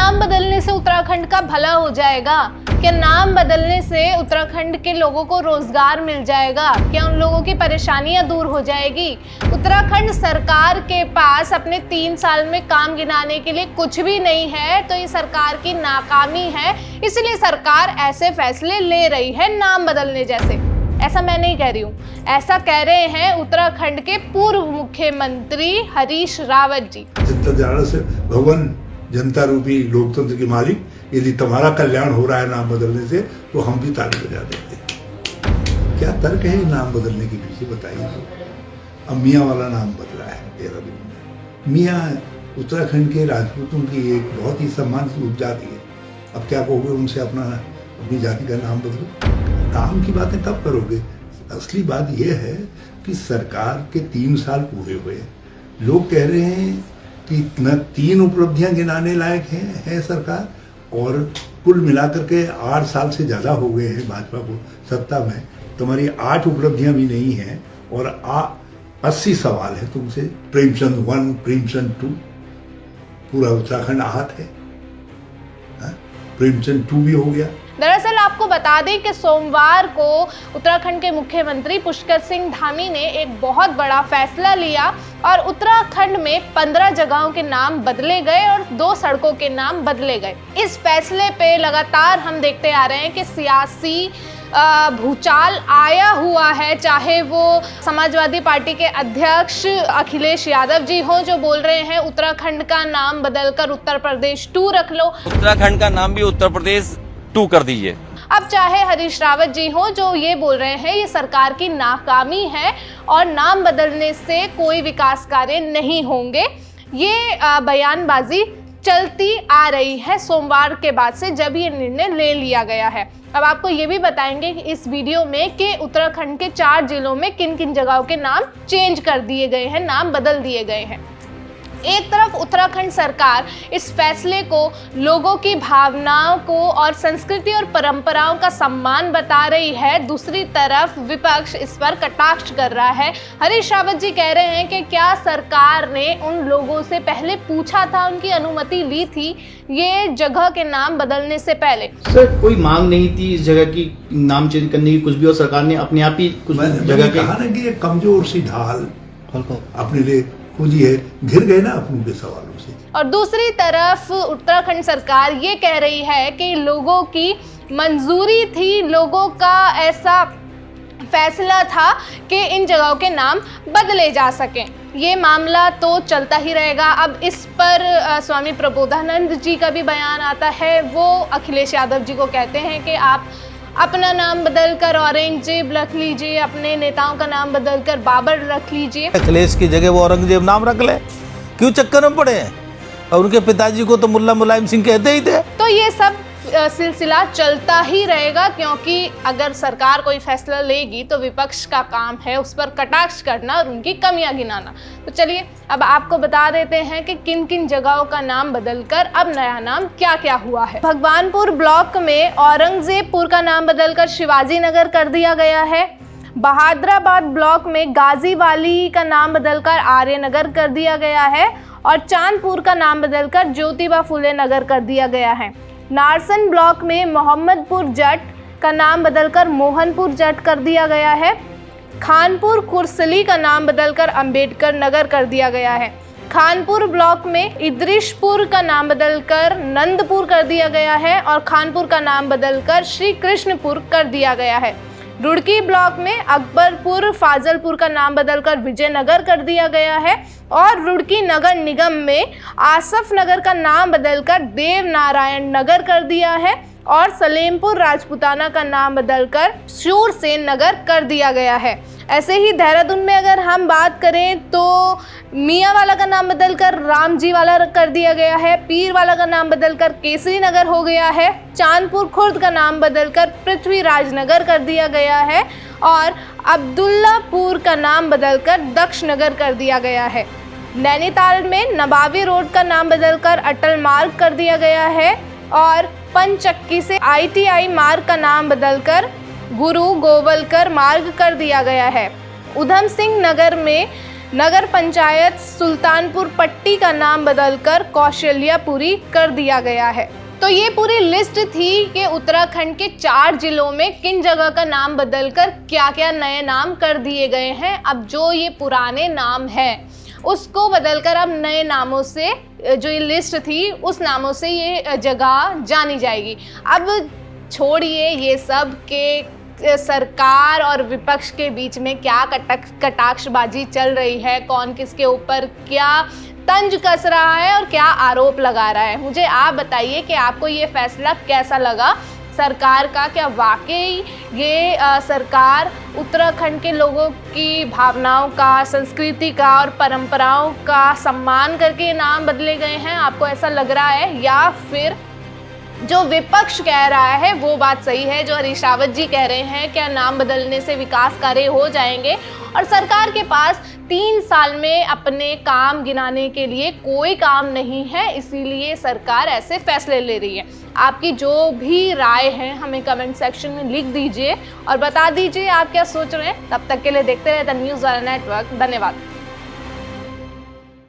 नाम बदलने से उत्तराखंड का भला हो जाएगा? क्या नाम बदलने से उत्तराखंड के लोगों को रोजगार मिल जाएगा? क्या उन लोगों की परेशानियां दूर हो जाएगी? उत्तराखंड सरकार के पास अपने 3 साल में काम गिनाने के लिए कुछ भी नहीं है, तो ये सरकार की नाकामी है। इसलिए सरकार ऐसे फैसले ले रही है नाम बदलने जैसे। ऐसा मैं नहीं कह रही हूँ, ऐसा कह रहे हैं उत्तराखंड के पूर्व मुख्यमंत्री हरीश रावत जी। जनता से भगवान जनता रूपी लोकतंत्र के मालिक, यदि तुम्हारा कल्याण हो रहा है नाम बदलने से तो हम भी ताली बजा देते हैं। क्या तर्क है नाम बदलने के पीछे, बताइए। अब मियाँ वाला नाम बदला है देहरादून में। मियाँ उत्तराखंड के राजपूतों की एक बहुत ही सम्मानित उपजाति है। अब क्या कहोगे उनसे अपनी जाति का नाम बदलो? काम की बातें कब करोगे? असली बात यह है कि सरकार के 3 साल पूरे हुए, लोग कह रहे हैं कि न 3 उपलब्धियां गिनाने लायक है सरकार, और कुल मिलाकर के 8 साल से ज़्यादा हो गए हैं भाजपा को सत्ता में, तुम्हारी 8 उपलब्धियां भी नहीं हैं और 80 सवाल है तुमसे। प्रेमचंद 1, प्रेमचंद 2, पूरा उत्तराखंड आहत है। प्रेमचंद 2 भी हो गया। दरअसल आपको बता दें कि सोमवार को उत्तराखंड के मुख्यमंत्री पुष्कर सिंह धामी ने एक बहुत बड़ा फैसला लिया और उत्तराखंड में 15 जगहों के नाम बदले गए और 2 सड़कों के नाम बदले गए। इस फैसले पे लगातार हम देखते आ रहे हैं कि सियासी भूचाल आया हुआ है, चाहे वो समाजवादी पार्टी के अध्यक्ष अखिलेश यादव जी हो, जो बोल रहे हैं उत्तराखंड का नाम बदलकर उत्तर प्रदेश 2 रख लो, उत्तराखंड का नाम भी उत्तर प्रदेश 2 कर दीजिए। अब चाहे हरीश रावत जी हो, जो ये बोल रहे हैं ये सरकार की नाकामी है और नाम बदलने से कोई विकास कार्य नहीं होंगे। ये बयानबाजी चलती आ रही है सोमवार के बाद से, जब ये निर्णय ले लिया गया है। अब आपको ये भी बताएंगे कि इस वीडियो में कि उत्तराखंड के 4 जिलों में किन किन जगहों के नाम चेंज कर दिए गए हैं, नाम बदल दिए गए हैं। एक तरफ उत्तराखंड सरकार इस फैसले को लोगों की भावनाओं को और संस्कृति और परंपराओं का सम्मान बता रही है, दूसरी तरफ विपक्ष इस पर कटाक्ष कर रहा है। हरीश रावत जी कह रहे हैं कि क्या सरकार ने उन लोगों से पहले पूछा था, उनकी अनुमति ली थी ये जगह के नाम बदलने से पहले? सर, कोई मांग नहीं थी इस जगह की नाम चेंज करने की कुछ भी, और सरकार ने अपने आप ही कुछ जगह के कहा ना कि एक कमजोर सी ढाल अपने लिए खोजी है, घिर गए ना अपनों के सवालों से। और दूसरी तरफ उत्तराखंड सरकार ये कह रही है कि लोगों की मंजूरी थी, लोगों का ऐसा फैसला था कि इन जगहों के नाम बदले जा सकें। ये मामला तो चलता ही रहेगा। अब इस पर स्वामी प्रबोधानंद जी का भी बयान आता है। वो अखिलेश यादव जी को कहते हैं कि आप अपना नाम बदलकर औरंगजेब रख लीजिए, अपने नेताओं का नाम बदलकर बाबर रख लीजिए। अखिलेश की जगह वो औरंगजेब नाम रख ले, क्यों चक्कर में पड़े हैं? और उनके पिताजी को तो मुल्ला मुलायम सिंह कहते ही थे। तो ये सब सिलसिला चलता ही रहेगा, क्योंकि अगर सरकार कोई फैसला लेगी तो विपक्ष का काम है उस पर कटाक्ष करना और उनकी कमियां गिनाना। तो चलिए अब आपको बता देते हैं कि किन किन जगहों का नाम बदलकर अब नया नाम क्या क्या हुआ है। भगवानपुर ब्लॉक में औरंगजेबपुर का नाम बदलकर शिवाजी नगर कर दिया गया है। बहादुराबाद ब्लॉक में गाजीवाली का नाम बदलकर आर्यनगर कर दिया गया है और चांदपुर का नाम बदलकर ज्योतिबा फुले नगर कर दिया गया है। नारसन ब्लॉक में मोहम्मदपुर जट का नाम बदलकर मोहनपुर जट कर दिया गया है। खानपुर कुर्सली का नाम बदलकर अंबेडकर नगर कर दिया गया है। खानपुर ब्लॉक में इद्रिशपुर का नाम बदलकर नंदपुर कर दिया गया है और खानपुर का नाम बदलकर श्री कृष्णपुर कर दिया गया है। रुड़की ब्लॉक में अकबरपुर फाजलपुर का नाम बदलकर विजयनगर कर दिया गया है और रुड़की नगर निगम में आसफ नगर का नाम बदलकर देव नारायण नगर कर दिया है और सलेमपुर राजपुताना का नाम बदलकर शूरसेन नगर कर दिया गया है। ऐसे ही देहरादून में अगर हम बात करें तो मियाँ वाला का नाम बदलकर रामजी वाला कर दिया गया है। पीर वाला का नाम बदलकर केसरी नगर हो गया है। चांदपुर खुर्द का नाम बदलकर पृथ्वीराज नगर कर दिया गया है और अब्दुल्लापुर का नाम बदलकर दक्ष नगर कर दिया गया है। नैनीताल में नबावी रोड का नाम बदलकर अटल मार्ग कर दिया गया है और पंचक्की से ITI मार्ग का नाम बदलकर गुरु गोवलकर मार्ग कर दिया गया है। उधम सिंह नगर में नगर पंचायत सुल्तानपुर पट्टी का नाम बदलकर कौशल्यापुरी कर दिया गया है। तो ये पूरी लिस्ट थी कि उत्तराखंड के 4 जिलों में किन जगह का नाम बदलकर क्या क्या नए नाम कर दिए गए हैं। अब जो ये पुराने नाम है उसको बदलकर अब नए नामों से, जो ये लिस्ट थी उस नामों से ये जगह जानी जाएगी। अब छोड़िए ये सब के सरकार और विपक्ष के बीच में क्या कटाक्षबाजी चल रही है, कौन किसके ऊपर क्या तंज कस रहा है और क्या आरोप लगा रहा है। मुझे आप बताइए कि आपको ये फैसला कैसा लगा सरकार का। क्या वाकई ये सरकार उत्तराखंड के लोगों की भावनाओं का, संस्कृति का और परंपराओं का सम्मान करके नाम बदले गए हैं, आपको ऐसा लग रहा है, या फिर जो विपक्ष कह रहा है वो बात सही है, जो हरीश रावत जी कह रहे हैं क्या नाम बदलने से विकास कार्य हो जाएंगे और सरकार के पास 3 साल में अपने काम गिनाने के लिए कोई काम नहीं है, इसीलिए सरकार ऐसे फैसले ले रही है। आपकी जो भी राय है हमें कमेंट सेक्शन में लिख दीजिए और बता दीजिए आप क्या सोच रहे हैं। तब तक के लिए देखते रहते न्यूज़ वाला नेटवर्क। धन्यवाद।